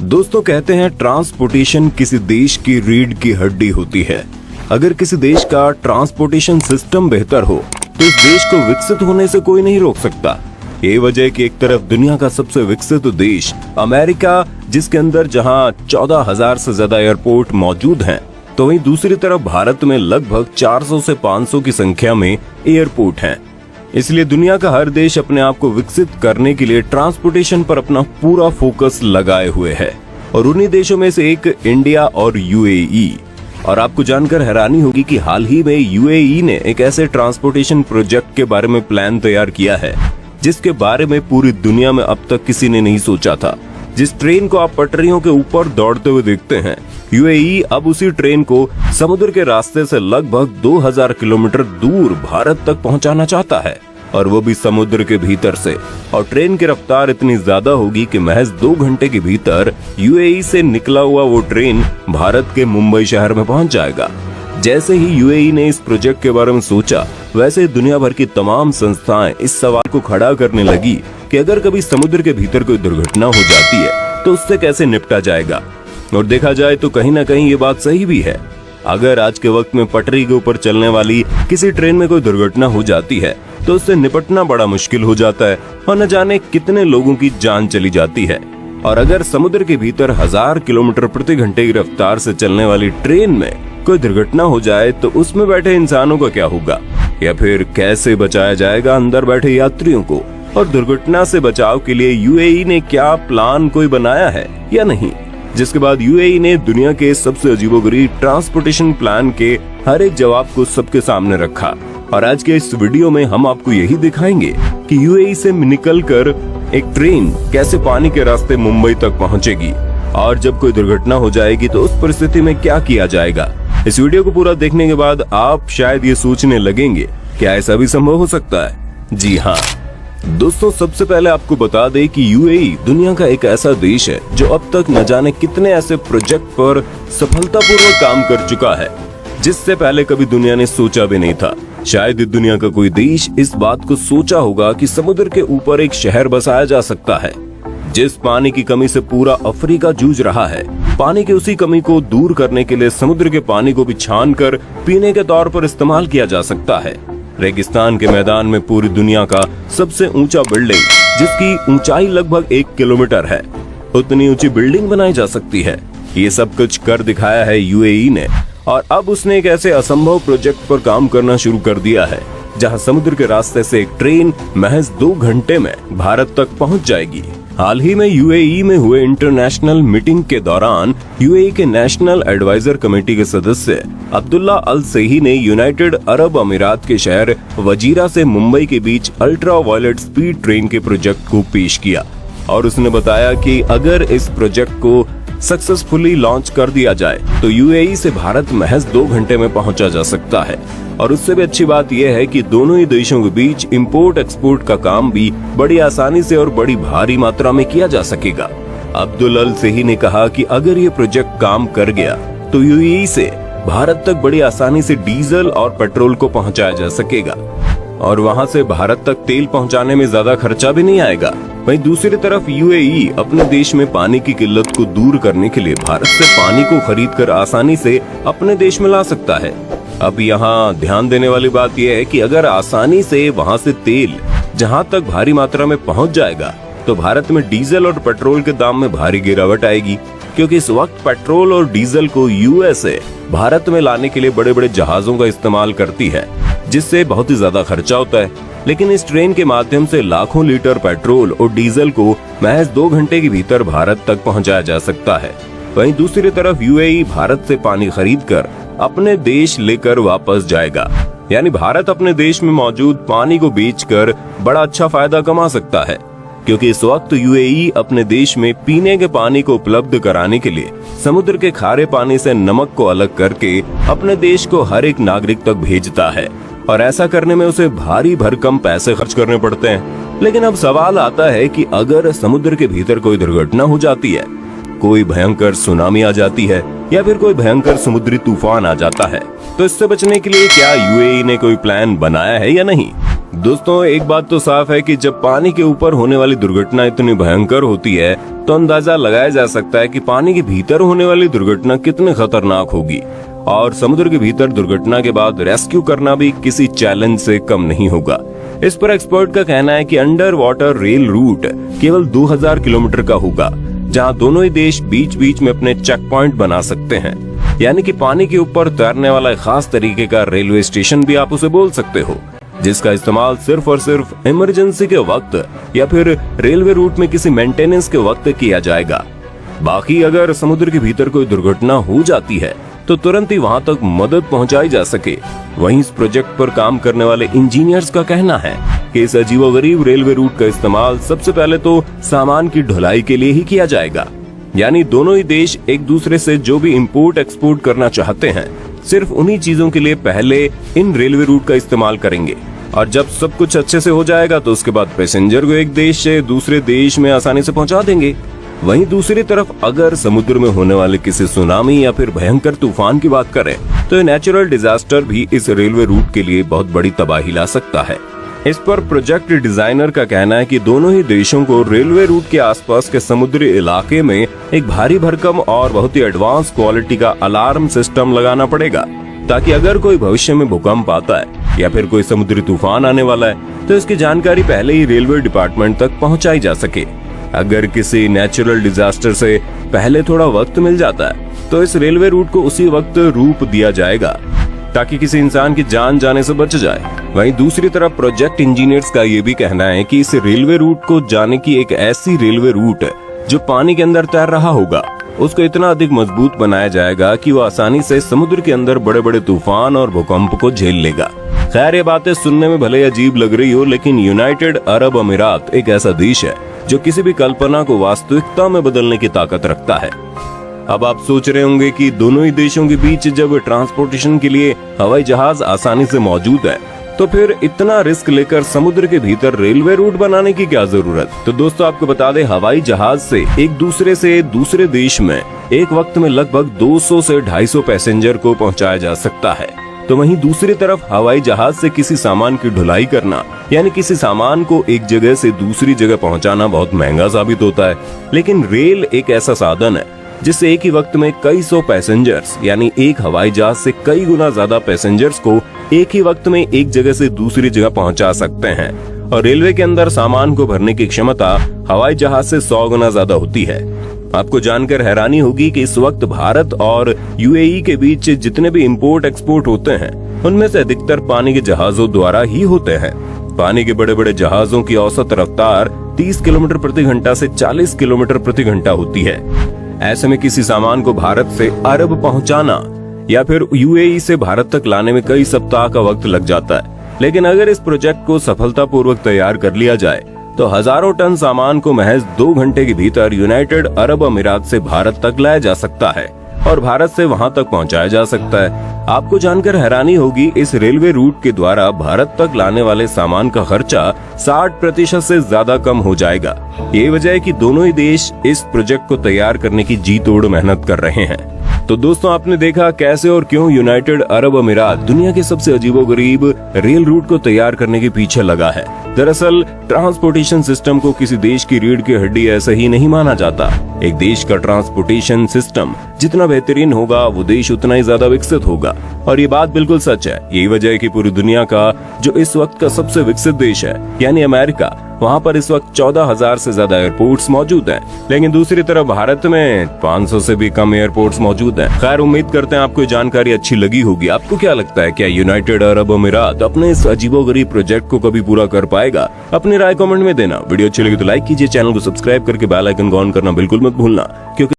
दोस्तों कहते हैं ट्रांसपोर्टेशन किसी देश की रीढ़ की हड्डी होती है। अगर किसी देश का ट्रांसपोर्टेशन सिस्टम बेहतर हो तो इस देश को विकसित होने से कोई नहीं रोक सकता। ये वजह है कि एक तरफ दुनिया का सबसे विकसित देश अमेरिका, जिसके अंदर जहां 14,000 से ज्यादा एयरपोर्ट मौजूद हैं, तो वहीं दूसरी तरफ भारत में लगभग 400 से 500 की संख्या में एयरपोर्ट हैं। इसलिए दुनिया का हर देश अपने आप को विकसित करने के लिए ट्रांसपोर्टेशन पर अपना पूरा फोकस लगाए हुए है और उन्हीं देशों में से एक इंडिया और यूएई। और आपको जानकर हैरानी होगी कि हाल ही में यूएई ने एक ऐसे ट्रांसपोर्टेशन प्रोजेक्ट के बारे में प्लान तैयार किया है जिसके बारे में पूरी दुनिया में अब तक किसी ने नहीं सोचा था। जिस ट्रेन को आप पटरियों के ऊपर दौड़ते हुए देखते हैं, यूएई अब उसी ट्रेन को समुद्र के रास्ते से लगभग 2000 किलोमीटर दूर भारत तक पहुंचाना चाहता है, और वो भी समुद्र के भीतर से। और ट्रेन की रफ्तार इतनी ज्यादा होगी कि महज 2 घंटे के भीतर यूएई से निकला हुआ वो ट्रेन भारत के मुंबई शहर में पहुंच जाएगा। जैसे ही यूएई ने इस प्रोजेक्ट के बारे में सोचा, वैसे ही दुनिया भर की तमाम संस्थाएं इस सवाल को खड़ा करने लगी कि अगर कभी समुद्र के भीतर कोई दुर्घटना हो जाती है तो उससे कैसे निपटा जाएगा। और देखा जाए तो कहीं ना कहीं ये बात सही भी है। अगर आज के वक्त में पटरी के ऊपर चलने वाली किसी ट्रेन में कोई दुर्घटना हो जाती है तो उससे निपटना बड़ा मुश्किल हो जाता है और न जाने कितने लोगों की जान चली जाती है। और अगर समुद्र के भीतर 1000 किलोमीटर प्रति घंटे की रफ्तार से चलने वाली ट्रेन में कोई दुर्घटना हो जाए तो उसमें बैठे इंसानों का क्या होगा, या फिर कैसे बचाया जाएगा अंदर बैठे यात्रियों को। और दुर्घटना से बचाव के लिए यूएई ने क्या प्लान कोई बनाया है या नहीं, जिसके बाद यूएई ने दुनिया के सबसे अजीबोगरीब ट्रांसपोर्टेशन प्लान के हर एक जवाब को सबके सामने रखा। और आज के इस वीडियो में हम आपको यही दिखाएंगे कि यूएई से निकलकर एक ट्रेन कैसे पानी के रास्ते मुंबई तक पहुंचेगी, और जब कोई दुर्घटना हो जाएगी तो उस परिस्थिति में क्या किया जाएगा। इस वीडियो को पूरा देखने के बाद आप शायद ये सोचने लगेंगे क्या ऐसा भी संभव हो सकता है। जी हाँ दोस्तों, सबसे पहले आपको बता दें कि यूएई दुनिया का एक ऐसा देश है जो अब तक न जाने कितने ऐसे प्रोजेक्ट पर सफलतापूर्वक काम कर चुका है जिससे पहले कभी दुनिया ने सोचा भी नहीं था। शायद दुनिया का कोई देश इस बात को सोचा होगा कि समुद्र के ऊपर एक शहर बसाया जा सकता है। जिस पानी की कमी से पूरा अफ्रीका जूझ रहा है, पानी की उसी कमी को दूर करने के लिए समुद्र के पानी को भी छानकर पीने के तौर पर इस्तेमाल किया जा सकता है। रेगिस्तान के मैदान में पूरी दुनिया का सबसे ऊंचा बिल्डिंग, जिसकी ऊंचाई लगभग 1 किलोमीटर है, उतनी ऊंची बिल्डिंग बनाई जा सकती है। ये सब कुछ कर दिखाया है यूएई ने, और अब उसने एक ऐसे असंभव प्रोजेक्ट पर काम करना शुरू कर दिया है जहां समुद्र के रास्ते से एक ट्रेन महज 2 घंटे में भारत तक पहुंच जाएगी। हाल ही में यूएई में हुए इंटरनेशनल मीटिंग के दौरान यूएई के नेशनल एडवाइजर कमेटी के सदस्य अब्दुल्ला अल सही ने यूनाइटेड अरब अमीरात के शहर वजीरा से मुंबई के बीच अल्ट्रा वायलेट स्पीड ट्रेन के प्रोजेक्ट को पेश किया। और उसने बताया कि अगर इस प्रोजेक्ट को सक्सेसफुली लॉन्च कर दिया जाए तो यूएई से भारत महज 2 घंटे में पहुंचा जा सकता है। और उससे भी अच्छी बात यह है कि दोनों ही देशों के बीच इंपोर्ट एक्सपोर्ट का काम भी बड़ी आसानी से और बड़ी भारी मात्रा में किया जा सकेगा। अब्दुल अल सही ने कहा कि अगर ये प्रोजेक्ट काम कर गया तो यूएई से भारत तक बड़ी आसानी से डीजल और पेट्रोल को पहुंचाया जा सकेगा, और वहां से भारत तक तेल पहुंचाने में ज्यादा खर्चा भी नहीं आएगा। वहीं दूसरी तरफ यूएई अपने देश में पानी की किल्लत को दूर करने के लिए भारत से पानी को खरीदकर आसानी से अपने देश में ला सकता है। अब यहाँ ध्यान देने वाली बात यह है कि अगर आसानी से वहाँ से तेल जहाँ तक भारी मात्रा में पहुँच जाएगा तो भारत में डीजल और पेट्रोल के दाम में भारी गिरावट आएगी, क्योंकि इस वक्त पेट्रोल और डीजल को यूएसए भारत में लाने के लिए बड़े बड़े जहाजों का इस्तेमाल करती है, जिससे बहुत ही ज्यादा खर्चा होता है। लेकिन इस ट्रेन के माध्यम से लाखों लीटर पेट्रोल और डीजल को महज 2 घंटे के भीतर भारत तक पहुंचाया जा सकता है। वहीं दूसरी तरफ यूएई भारत से पानी खरीदकर अपने देश लेकर वापस जाएगा, यानी भारत अपने देश में मौजूद पानी को बेचकर बड़ा अच्छा फायदा कमा सकता है, क्योंकि इस वक्त यूएई अपने देश में पीने के पानी को उपलब्ध कराने के लिए समुद्र के खारे पानी से नमक को अलग करके अपने देश को हर एक नागरिक तक भेजता है, और ऐसा करने में उसे भारी भरकम पैसे खर्च करने पड़ते हैं। लेकिन अब सवाल आता है कि अगर समुद्र के भीतर कोई दुर्घटना हो जाती है, कोई भयंकर सुनामी आ जाती है, या फिर कोई भयंकर समुद्री तूफान आ जाता है, तो इससे बचने के लिए क्या यूएई ने कोई प्लान बनाया है या नहीं। दोस्तों, एक बात तो साफ है कि जब पानी के ऊपर होने वाली दुर्घटना इतनी भयंकर होती है तो अंदाजा लगाया जा सकता है कि पानी के भीतर होने वाली दुर्घटना कितनी खतरनाक होगी। और समुद्र के भीतर दुर्घटना के बाद रेस्क्यू करना भी किसी चैलेंज से कम नहीं होगा। इस पर एक्सपर्ट का कहना है कि अंडर वाटर रेल रूट केवल 2000 किलोमीटर का होगा, जहां दोनों ही देश बीच बीच में अपने चेक पॉइंट बना सकते हैं। यानी कि पानी के ऊपर तैरने वाला एक खास तरीके का रेलवे स्टेशन भी आप उसे बोल सकते हो, जिसका इस्तेमाल सिर्फ और सिर्फ इमरजेंसी के वक्त या फिर रेलवे रूट में किसी मेंटेनेंस के वक्त किया जाएगा। बाकी अगर समुद्र के भीतर कोई दुर्घटना हो जाती है तो तुरंत ही वहां तक मदद पहुंचाई जा सके। वहीं इस प्रोजेक्ट पर काम करने वाले इंजीनियर्स का कहना है कि इस अजीबोगरीब रेलवे रूट का इस्तेमाल सबसे पहले तो सामान की ढुलाई के लिए ही किया जाएगा। यानी दोनों ही देश एक दूसरे से जो भी इंपोर्ट एक्सपोर्ट करना चाहते हैं, सिर्फ उन्हीं चीजों के लिए पहले इन रेलवे रूट का इस्तेमाल करेंगे। और जब सब कुछ अच्छे से हो जाएगा तो उसके बाद पैसेंजर को एक देश से दूसरे देश में आसानी से पहुंचा देंगे। वहीं दूसरी तरफ अगर समुद्र में होने वाले किसी सुनामी या फिर भयंकर तूफान की बात करें तो नेचुरल डिजास्टर भी इस रेलवे रूट के लिए बहुत बड़ी तबाही ला सकता है। इस पर प्रोजेक्ट डिजाइनर का कहना है कि दोनों ही देशों को रेलवे रूट के आसपास के समुद्री इलाके में एक भारी भरकम और बहुत ही एडवांस क्वालिटी का अलार्म सिस्टम लगाना पड़ेगा, ताकि अगर कोई भविष्य में भूकंप आता है या फिर कोई समुद्री तूफान आने वाला है तो इसकी जानकारी पहले ही रेलवे डिपार्टमेंट तक पहुंचाई जा सके। अगर किसी नेचुरल डिजास्टर से पहले थोड़ा वक्त मिल जाता है तो इस रेलवे रूट को उसी वक्त रूप दिया जाएगा, ताकि किसी इंसान की जान जाने से बच जाए। वहीं दूसरी तरफ प्रोजेक्ट इंजीनियर्स का ये भी कहना है कि इस रेलवे रूट को जाने की एक ऐसी रेलवे रूट जो पानी के अंदर तैर रहा होगा, उसको इतना अधिक मजबूत बनाया जाएगा कि वो आसानी से समुद्र के अंदर बड़े बड़े तूफान और भूकंप को झेल लेगा। खैर, ये बातें सुनने में भले अजीब लग रही हो, लेकिन यूनाइटेड अरब अमीरात एक ऐसा देश है जो किसी भी कल्पना को वास्तविकता में बदलने की ताकत रखता है। अब आप सोच रहे होंगे कि दोनों ही देशों के बीच जब ट्रांसपोर्टेशन के लिए हवाई जहाज आसानी से मौजूद है तो फिर इतना रिस्क लेकर समुद्र के भीतर रेलवे रूट बनाने की क्या जरूरत। तो दोस्तों, आपको बता दें, हवाई जहाज से एक दूसरे से दूसरे देश में एक वक्त में लगभग 200 से 250 पैसेंजर को पहुंचाया जा सकता है। तो वहीं दूसरी तरफ हवाई जहाज से किसी सामान की ढुलाई करना, यानी किसी सामान को एक जगह से दूसरी जगह पहुंचाना बहुत महंगा साबित होता है। लेकिन रेल एक ऐसा साधन है जिससे एक ही वक्त में कई सौ पैसेंजर्स, यानी एक हवाई जहाज से कई गुना ज्यादा पैसेंजर्स को एक ही वक्त में एक जगह से दूसरी जगह पहुंचा सकते हैं। और रेलवे के अंदर सामान को भरने की क्षमता हवाई जहाज से 100 गुना ज्यादा होती है। आपको जानकर हैरानी होगी कि इस वक्त भारत और यूएई के बीच जितने भी इंपोर्ट एक्सपोर्ट होते हैं, उनमें से अधिकतर पानी के जहाजों द्वारा ही होते हैं। पानी के बड़े बड़े जहाजों की औसत रफ्तार 30 किलोमीटर प्रति घंटा से 40 किलोमीटर प्रति घंटा होती है। ऐसे में किसी सामान को भारत से अरब पहुंचाना या फिर यूएई से भारत तक लाने में कई सप्ताह का वक्त लग जाता है। लेकिन अगर इस प्रोजेक्ट को सफलतापूर्वक तैयार कर लिया जाए तो हजारों टन सामान को महज 2 घंटे के भीतर यूनाइटेड अरब अमीरात से भारत तक लाया जा सकता है और भारत से वहां तक पहुंचाया जा सकता है। आपको जानकर हैरानी होगी, इस रेलवे रूट के द्वारा भारत तक लाने वाले सामान का खर्चा 60% से ज्यादा कम हो जाएगा। ये वजह है कि दोनों ही देश इस प्रोजेक्ट को तैयार करने की जी तोड़ मेहनत कर रहे हैं। तो दोस्तों, आपने देखा कैसे और क्यों यूनाइटेड अरब अमीरात दुनिया के सबसे अजीबोगरीब रेल रूट को तैयार करने के पीछे लगा है। दरअसल ट्रांसपोर्टेशन सिस्टम को किसी देश की रीढ़ की हड्डी ऐसा ही नहीं माना जाता। एक देश का ट्रांसपोर्टेशन सिस्टम जितना बेहतरीन होगा, वो देश उतना ही ज्यादा विकसित होगा। और ये बात बिल्कुल सच है। यही वजह है कि पूरी दुनिया का जो इस वक्त का सबसे विकसित देश है, यानी अमेरिका, वहाँ पर इस वक्त 14,000 से ज्यादा एयरपोर्ट्स मौजूद हैं। लेकिन दूसरी तरफ भारत में 500 से भी कम एयरपोर्ट्स मौजूद हैं। खैर, उम्मीद करते हैं आपको ये जानकारी अच्छी लगी होगी। आपको क्या लगता है, क्या यूनाइटेड अरब अमीरात अपने इस अजीबोगरीब प्रोजेक्ट को कभी पूरा कर पाएगा? अपनी राय कमेंट में देना। वीडियो अच्छी लगी तो लाइक कीजिए, चैनल को सब्सक्राइब करके बेल आइकन को ऑन करना बिल्कुल मत भूलना, क्योंकि